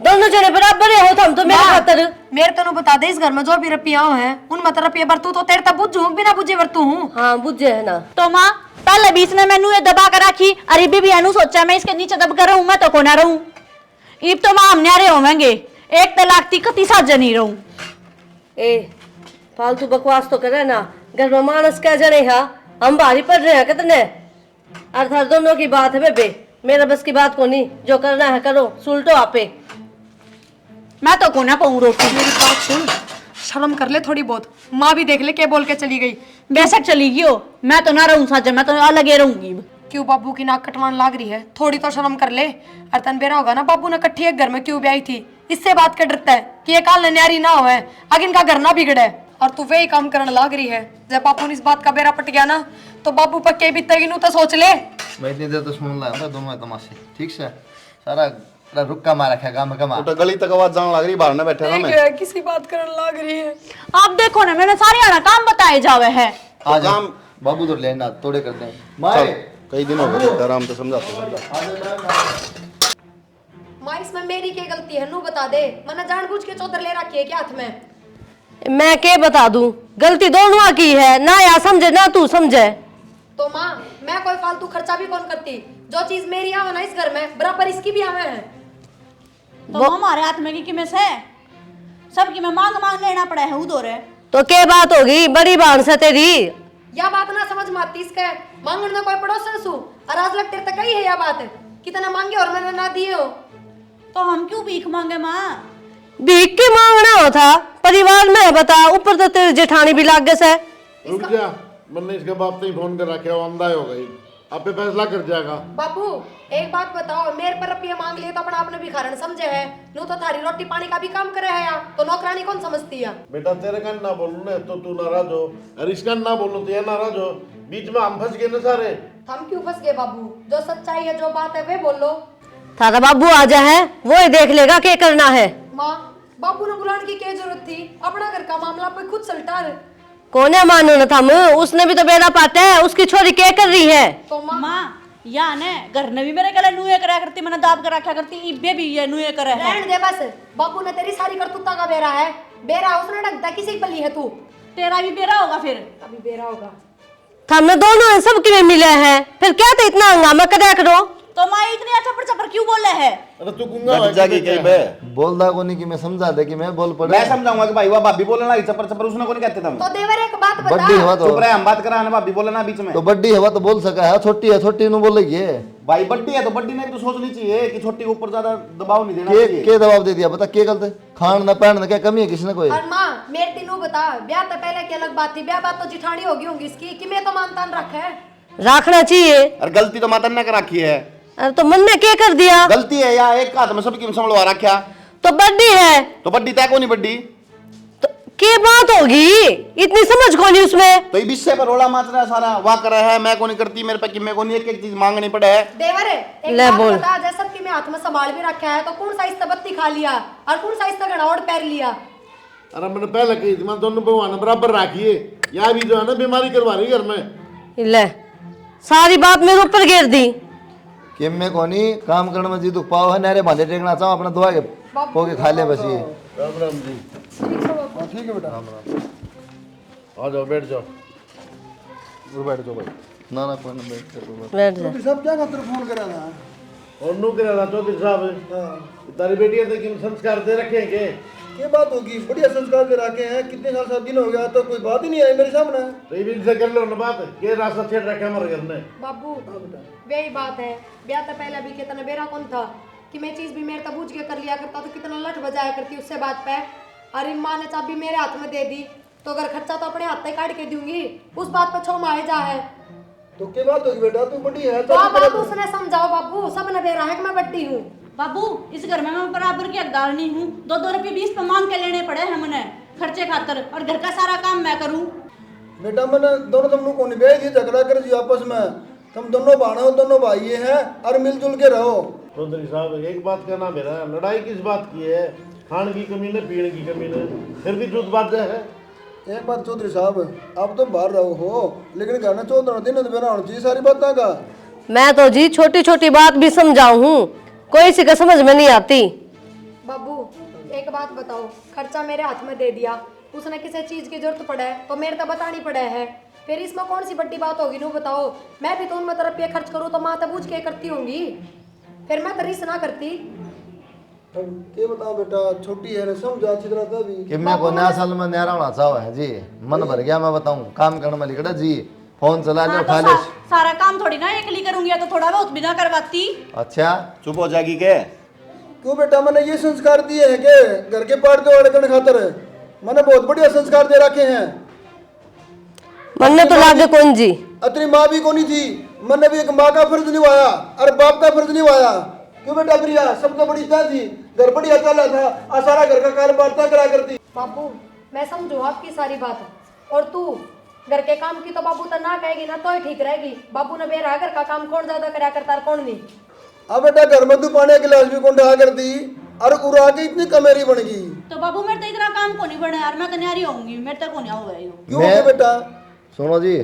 दोनों जने बराबर हो, हम तो मेरे खातर। मेरे तेन बता दे, इस घर में जो भी रुपया है उनमें तो रुपये बरतू तो तेरे तब बुझू बिना बुझे बरतू हूँ। हाँ बुझे है ना। तो माँ पहले बीच में मैनू ये दबा कर रखी, अरे भी अनु सोचा मैं इसके नीचे दब कर रहूं, मैं तो को ना रहूं। इब तो माँ हम न्यारे होवेंगे, एक तलाक ती कती साथ जनी रहूं। ए फालतू बकवास तो करे ना, घर में मानस क्या जने हा, हम भारी पड़ रहे हैं कितने। अर्थात दोनों की बात है बेबे, मेरा बस की बात को नहीं, जो करना है करो, सुलटो आपे। मैं तो को ना पाऊं रोटी। मेरी बात सुन, शर्म कर ले थोड़ी बहुत। माँ भी देख ले क्या बोल के चली गई। बेशक चली गई हो, मैं तो ना रहूं साथ, मैं तो अलग ही रहूंगी। क्यों बाबू की नाक कटवान लाग रही है, थोड़ी तो शर्म कर ले। अर्थन बेरा होगा ना बाबू ने कट्ठी एक घर में क्यों ब्याई थी, इससे बात का डरता है कि ये काल न्यारी ना हो, अगर इनका घर ना बिगड़े। और तू वही काम करने लाग रही है। जब बापू ने इस बात का बेरा पट गया ना तो बापू पक्के बीतेगी नू तो सोच ले। मैं इतनी देर तो सुन रहा था दोनों तमाशे, ठीक से सारा रुक्का मार रखा गांव का मार। उठा गली तक आवाज जाने लग रही, बाहर ना बैठे ना मैं। किसी बात करने लाग रही है। आप देखो ना, मैंने सारे आना काम बताए जावे है। आ जा बाबू तो लेना तोड़े करते हैं मारे। कई दिन हो गए आराम से समझाते। माँ इसमें मेरी क्या गलती है, नू बता दे। मैंने जानबूझ के चौधर ले रखी है क्या हाथ में। मैं क्या बता दूं, गलती दोनों की है ना, या समझे ना तू समझे। तो माँ मैं कोई फालतू खर्चा भी कौन करती, जो चीज मेरी आवे ना इस घर में बराबर इसकी भी आवे है। तो हमारे हाथ में की में से सबकी में मांग मांग लेना पड़ा है उधर है। तो क्या बात होगी, बड़ी बात से तेरी। या बात ना समझ में आती इसके, मांगने में कोई पड़ोसन सु और आज लग तेरे तक ही है या बात है, कितना मांगे और मैंने ना दिए हो। तो हम क्यों भीख मांगे माँ? भीख के मांगना हो था परिवार में, बता ऊपर तो तेरे जेठानी भी लाग गए से। रुक जा, मैंने इसके बाप से ही फोन कर रखा, वो अंधा हो गई, अब पे फैसला कर जाएगा। बापू एक बात बताओ, मेरे पर रुपये मांग लिए तो अपना आपने भी कारण समझे है, नू तो थारी रोटी पानी का भी काम करे है या तो नौकरानी कौन समझती है। बेटा तेरे का ना बोलू ना तो तू नाराज हो, और इसका ना बोलू तो ये नाराज हो, बीच में हम फंस गए ना सारे। हम क्यों फंस गए बाबू, जो सच्चाई है जो बात है वे बोलो। थारा बाबू आ जा है, वो ही देख लेगा क्या करना है। माँ बापू ने बुलाने की क्या जरूरत थी, अपना घर का मामला पे खुद सलटा रहे। कोने मानो न थम, उसने भी तो बेड़ा पाता है, उसकी छोरी क्या कर रही है। तो माँ या ने घर ने भी मेरे गले नुए करा करती, मैंने दाब कर रखा करती, इबे भी ये नुए करे है। रहने दे बस, बापू ने तेरी सारी करतूता का बेरा है, बेरा उसने ढंगता किसी पली है तू। तेरा भी बेरा होगा फिर। अभी बेरा होगा। हमने दोनों सबके में मिले हैं, फिर क्या तो इतना हंगामा करा करो। तो माँ इतनी चप्पड़ चप्पड़ क्यों बोले है? अरे तू गुंगा बैठ जाके कहीं बे। बोल दा को नहीं कि मैं समझा दे कि मैं बोल पड़े। मैं समझाऊंगा कि भाई वो भाभी बोलना लगी चपर चपर, उसने को नहीं कहते तुम। तो देवर एक बात बता। बड्डी हवा तो चुप रहे, हम बात करा ना, भाभी बोलना बीच में। तो बड्डी हवा तो बोल सका है, छोटी है छोटी नु बोलेगी। भाई बड्डी है तो बड्डी ने भी तो सोचनी चाहिए कि छोटी के ऊपर ज्यादा दबाव नहीं देना के चाहिए। के दबाव दे दिया बता, के गलत है? खान ना पहन ना क्या कमी है किसी ने कोई? और माँ मेरे तीनों बता, ब्याह तो पहले की अलग बात थी, ब्याह बात तो जिठानी होगी होंगी इसकी कि मैं तो मानतान रखा है। रखना चाहिए। और गलती तो माता ने कर रखी है। अरे तो मन ने क्या कर दिया। गलती है या एक हाथ में सबकी संभलवा रखा, तो बड्डी है तो बड्डी तय को नहीं बड्डी तो क्या बात होगी, इतनी समझ को नहीं उसमें। तो ये विषय पर रोला माच रहा है सारा, वाह कर रहा है मैं को नहीं करती, मेरे पे कि मैं को नहीं, एक एक चीज मांगनी पड़े है। देवर एक ले बात बोल। बता, जैसे सबकी मैं हाथ में संभाल भी रखा है तो कौन सा इस बत्ती खा लिया और कौन सा इस गड़ावड़ पैर लिया। अरे मैंने पहले कही थी, मैं दोनों भगवान बराबर रखिए, यहाँ भी जो है ना बीमारी करवा रही घर में। ले सारी बात मेरे ऊपर घेर दी। कि मैं कोनी काम करने में जी दुख पाओ है, नारे बांधे टेकना चाहो अपना दुआ के पोके खा ले बस ये। राम राम जी। ठीक है बेटा। आ जाओ बैठ जाओ। बैठ जाओ भाई। ना ना कोई ना बैठ कर बैठ जा। सब क्या खातिर फोन करा था। और नु करा चौधरी साहब, तारी बेटी है कि संस्कार दे रखे हैं के? ये बात होगी, बढ़िया संस्कार के रखे हैं, कितने साल 7 दिन हो गया तो कोई बात ही नहीं आई मेरे सामने। तो ये भी से कर लो ना बात, के रास्ता छेड़ रखा हमारे घर ने। बाबू वही बात है, ब्याह तो पहले भी कितना बेरा कौन था कि मैं चीज भी मेरे तब बूझ के कर लिया करता तो कितना लठ बजाया करती उससे बात पे। और इन माँ ने चाबी मेरे हाथ में दे दी तो अगर खर्चा तो अपने हाथ से काट के दूंगी, उस बात पर छो माए जा है। तो क्या बात होगी बेटा, तू बड़ी है तो बाबू उसने समझाओ, बाबू सब ने बेरा है कि मैं बड्डी हूँ। बाबू इस घर में मैं बराबर की हकदार नहीं हूँ, 2-2 रुपये 20 पे मांग के लेने पड़े हमने खर्चे खातर, और घर का सारा काम मैं करूँ। बेटा मैंने दोनों तुम लोग को नहीं ब्याह दिए, झगड़ा कर जी आपस में, तुम दोनों भाण हो, दोनों भाई हैं और मिलजुल के रहो। चौधरी साहब एक बात कहना मेरा, लड़ाई किस बात की है? खान की कमी ने, पीने की कमी ने, फिर भी जुट बात है। एक बात चौधरी साहब, आप तो बाहर रहो हो लेकिन घर में 14 दिन तो बेरा होना चाहिए सारी बातों का। मैं तो जी छोटी छोटी बात भी समझाऊ हूँ, कोई सी का समझ में नहीं आती। बाबू एक बात बताओ, खर्चा मेरे हाथ में दे दिया, उसने किसी चीज की जरूरत पड़े तो मेरे तो बतानी पड़े है, फिर इसमें कौन सी बड़ी बात होगी नू बताओ। मैं भी तो उनमें तरफ पे खर्च करूँ तो माँ तो बूझ के करती होंगी, फिर मैं तो रीस ना करती। अब ये बताओ बेटा, छोटी है ना, समझो अच्छी तरह से भी। कि मैं को नया साल में नया होना चाहो है जी, मन भर गया मैं बताऊं, काम करने में लिखड़ा जी, फोन चला ले हाँ, उठा तो ले। सारा काम थोड़ी ना अकेली करूंगी, या तो थोड़ा बहुत भी ना करवाती। अच्छा चुप हो जाएगी के? क्यों बेटा, मैंने ये संस्कार दिए हैं कि घर के पार दो अड़कन खातर है, मैंने बहुत बढ़िया संस्कार दे रखे हैं। मन्ने तो लागे कौन जी। अतरी माँ भी कोनी थी, मैंने भी एक माँ का फर्ज निभाया और बाप का फर्ज निभाया। क्यों बेटा प्रिया, सब तो बड़ी था थी, घर बढ़िया चला था, आ सारा घर का कारोबार तय करा करती। बाबू मैं समझू आपकी सारी बात, और तू घर के काम की तो बाबू तो ना कहेगी ना तो ही ठीक रहेगी। बाबू ने बेरा घर का काम कौन ज्यादा करा करता और कौन नहीं। अब बेटा घर में तू पानी का गिलास भी कौन ढा कर दी और उड़ा के इतनी कमेरी बन गई। तो बाबू मेरे तो इतना काम को नहीं बना यार, मैं तो न्यारी होंगी, मेरे तक को नहीं हुआ है। क्यों हो गया बेटा? सुनो जी,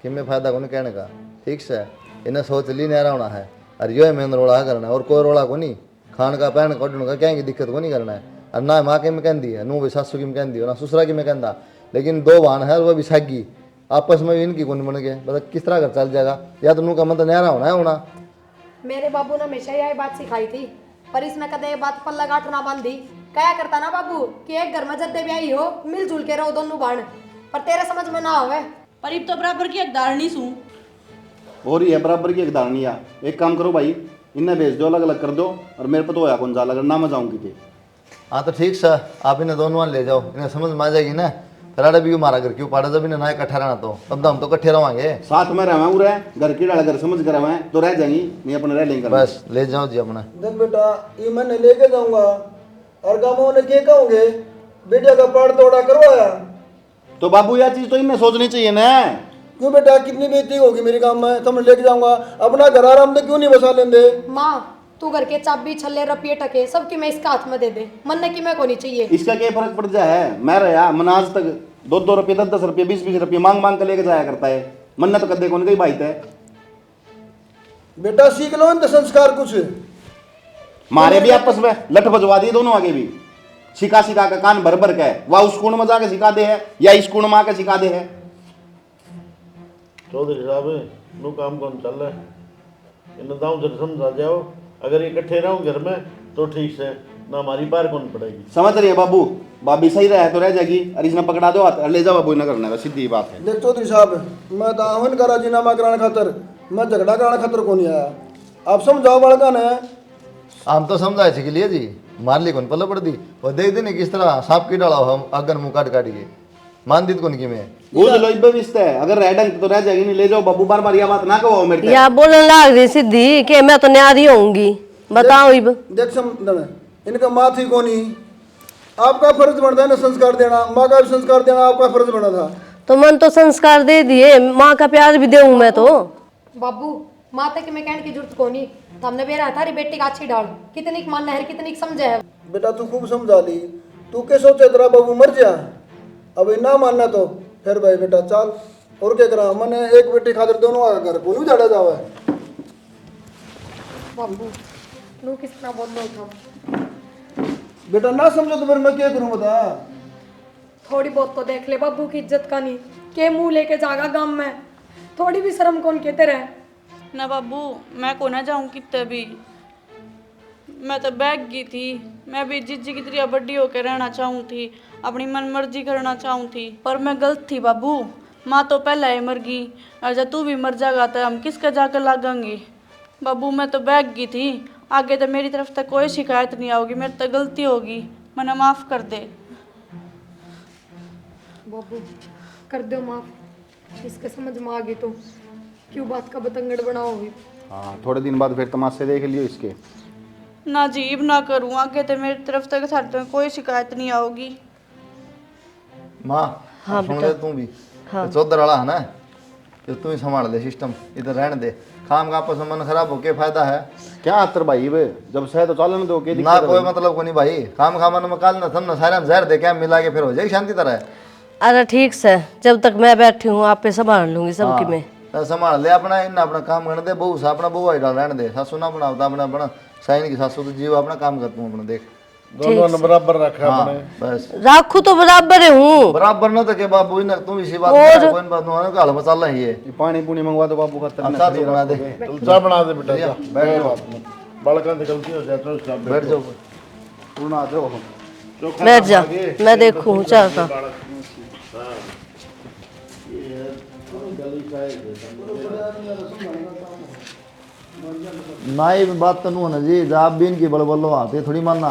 कि मैं फायदा को नहीं कहने का, ठीक से इन्हें सोच ली नहरा होना है, और यो है मेन रोड़ा करना है, और कोई रोड़ा को नहीं, खान का पहन कटने का क्या दिक्कत को नहीं करना है। और ना माँ के में कहती है, नू भी सासू की में कहती हो, ना ससुरा की में कहता, लेकिन दो बहन है वो भी सागी, आपस में भी इनकी कौन बन गए, बता किस तरह घर चल जाएगा। या तो नू का मतलब नहरा होना है होना। मेरे बाबू ने हमेशा यही बात सिखाई थी, पर इसमें कदे ये बात पल्ला गांठ ना बांधी। क्या करता ना बाबू कि एक घर में जद्दे ब्याही हो, मिलजुल के रहो दोनों बाण, पर तेरे समझ में ना आवे। पर इब तो बराबर की हकदारनी सू। और ये बराबर की एकदारनिया। एक काम करो भाई, इन्हें भेज दो, अलग अलग कर दो, और मेरे पे तो होया कौन जाला ना मैं जाऊंगी थे। हाँ तो ठीक सर, आप इन्हें दोनों ले जाओ, इन्हें समझ में आ जाएगी ना। फिर भी मारा घर क्यों पाड़ा, जब इन्हें ना इकट्ठा रहना तो तब तो हम तो इकट्ठे रहोगे। साथ में रहे उरे, घर की डाल घर समझ कर रहे तो रह जाएंगी, नहीं अपने रह लेंगे। बस ले जाओ जी अपना। देख बेटा, ये मैंने लेके जाऊंगा और गाँव ने क्या कहोगे, बेटिया का पाड़ तोड़ा करवाया। तो बाबू यह चीज तो इन्हें सोचनी चाहिए ना। क्यों बेटा, कितनी बेइज्जती होगी मेरे काम में, तो मैं लेके जाऊंगा, अपना घर आराम से क्यों नहीं बसा लेंगे। माँ तू घर के चाबी छल्ले रुपये टके सबकी मैं इसका हाथ में दे दे, मन की मैं को नहीं चाहिए। इसका क्या फर्क पड़ जाए है? मैं रहा मन आज तक 2-2 रुपये 10-10 रुपये 20-20 रुपये मांग मांग कर लेके जाया करता है, मन्ना तो कदे कौन गई बात है। बेटा सीख लो इनके संस्कार कुछ। मारे भी आपस में लठ बजवा दिए दोनों आगे भी, सिखा सिखा का कान भर भर के वह उस कुण में जाके सिखा दे है या इस कुण में आके सिखा दे है। चौधरी साहब नु काम कौन चल रहा है, इन्हें दाऊ जरा समझा जाओ, अगर इकट्ठे रहो घर में तो ठीक से, ना हमारी पार कौन पड़ेगी। समझ रही है बाबू, भाभी सही रहे तो रह जाएगी, और इसने पकड़ा दो हाथ ले जाओ बाबू, इन्हें करना है, सीधी बात है। देख चौधरी साहब, मैं तो आवन का राजीनामा कराने खातर, मैं झगड़ा कराने खातर को नहीं आया। आप समझाओ बड़का ने। हम तो समझाए थे के लिए जी, मार ली कौन पल्ला पड़ दी, और देख दी किस तरह सांप की डाला हम अगन मुँह काट के मान दी कौन की मैं बूझ लो इब्बे विस्ता है, अगर रह डंग तो रह जाएगी, नहीं ले जाओ बाबू, बार बार यह बात ना कहो मेरे से। या बोलने लाग रही सीधी कि मैं तो न्यारी होंगी, बताओ इब। देख समझना, इनका माँ थी कोनी, आपका फर्ज बनता है ना संस्कार देना, माँ का भी संस्कार देना आपका फर्ज बना था। तो मन तो संस्कार दे दिए, माँ का प्यार भी दूं मैं तो। बाबू माता की मैं कहने की जरूरत को नहीं, हमने बेरा थारी बेटी का अच्छी डाल, कितनी मान है कितनी समझे है। बेटा तू खूब समझा ली, तू के सोचे तेरा बाबू मर जा, अब ना मानना तो फिर भाई बेटा चल, और क्या करा, मैंने एक बेटी खातिर दोनों आ घर को नहीं झाड़ा जावा। बाबू नू किस तरह बोल रहा था, बेटा ना समझो तो फिर मैं क्या करूं बता। थोड़ी बहुत तो देख ले बाबू की इज्जत का नहीं, के मुंह लेके जागा गांव में, थोड़ी भी शर्म कौन कहते रहे। ना बाबू मैं को ना जाऊँ कितने भी, मैं तो बैग गई थी, मैं भी जिज्जी की तरह बड़ी होकर रहना चाहूँ थी, अपनी मन मर्जी करना चाहूँ थी, पर मैं गलत थी बाबू। माँ तो पहले ही मर गई, और जब तू भी मर जाएगा तो हम किसके जाकर लागेंगे। बाबू मैं तो बैग गई थी, आगे तो मेरी तरफ तक कोई शिकायत नहीं आओगी, मेरी तो गलती होगी, मैंने माफ़ कर दे। बाबू कर दो माफ, इसके समझ में आ गई तो क्यों बात का बतंगड़ बनाओगे। हाँ थोड़े दिन बाद फिर तमाशे देख लियो इसके। ना जीव ना करूँ, आगे तो मेरी तरफ तक सारे तक कोई शिकायत नहीं आओगी। माँ हाँ सुन ले तू भी, हाँ। चौधर वाला है ना, तो तू ही संभाल ले सिस्टम, इधर रहने दे, काम का आपस में मन खराब हो के फायदा है क्या आतर भाई वे, जब सह तो चलन दो के ना, कोई मतलब को नहीं भाई, काम खा मन में काल ना थम ना सारा जहर दे के मिला के फिर हो जाएगी शांति तरह। अरे ठीक से, जब तक मैं बैठी हूँ आप पे संभाल लूंगी सबकी मैं। तो संभाल ले अपना, इन अपना काम करने दे, बहू सा अपना बहू आई डाल रहने दे, सासू ना बनाता अपना अपना साइन की सासू तो जीव अपना काम करता हूँ अपना देख। दोनों ने बराबर रखा हाँ अपने बस राखू तो बराबर हूँ। बराबर न तो के बाबू ही ना तुम इसी बात और- कोई बात नहीं काल मसाला ही है ये पानी पुनी मंगवा दो बाबू खातर अच्छा तो बना दे चल चाय बना दे बेटा जा बैठ जाओ बड़का से गलती हो जाए तो सब बैठ जाओ पूर्ण आ जाओ चोखा बैठ जा, आगे। मैं देखूँ चाय का। ना ये बात तो नहीं होना जी जब आप भी इनकी बड़ बोलो आते थोड़ी मानना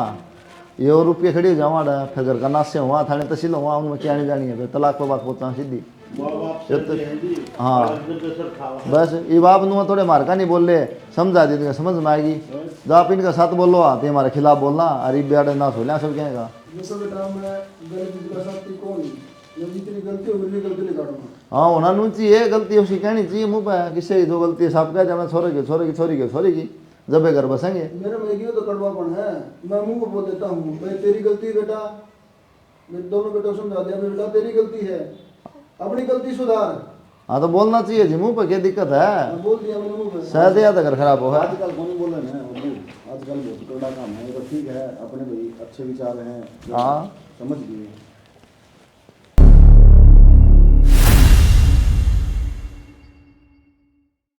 ये और रुपये खड़ी हो जावा फिर घर का नाश्ते हुआ थाने तहसील हुआ उनमें क्या नहीं जानी है फिर तलाक पर बात पहुंचा सीधी हाँ बस ये बाप नुआ थोड़े मार का नहीं बोल रहे समझा दी समझ में आएगी जब आप इनका साथ बोलो आते हमारे खिलाफ बोलना अरे बेटा ना सोलिया सब कहेगा देखो बेटा मैं गलती का साथी कौन मैं जितनी गलती होगी उतनी गलती नहीं करूँगा। हाँ होना नहीं चाहिए गलती उसकी कहनी चाहिए मुँह पे किससे ही दो गलती सब कह जाना छोरे की जब ये घर बसेंगे मेरे में एक ही तो कड़वापन है, मैं मुंह को बोल देता हूँ भाई तेरी गलती है बेटा, मैं दोनों बेटों को समझा दिया बेटा तेरी गलती है, अपनी गलती सुधार। हाँ तो बोलना चाहिए जी मुँह पे क्या दिक्कत है मैं बोल दिया मैंने मुंह पे। शायद याद अगर खराब हो है आजकल कौन बोले ना आजकल बहुत कड़ा काम है, ये तो ठीक है अपने भाई अच्छे विचार हैं हाँ समझ गए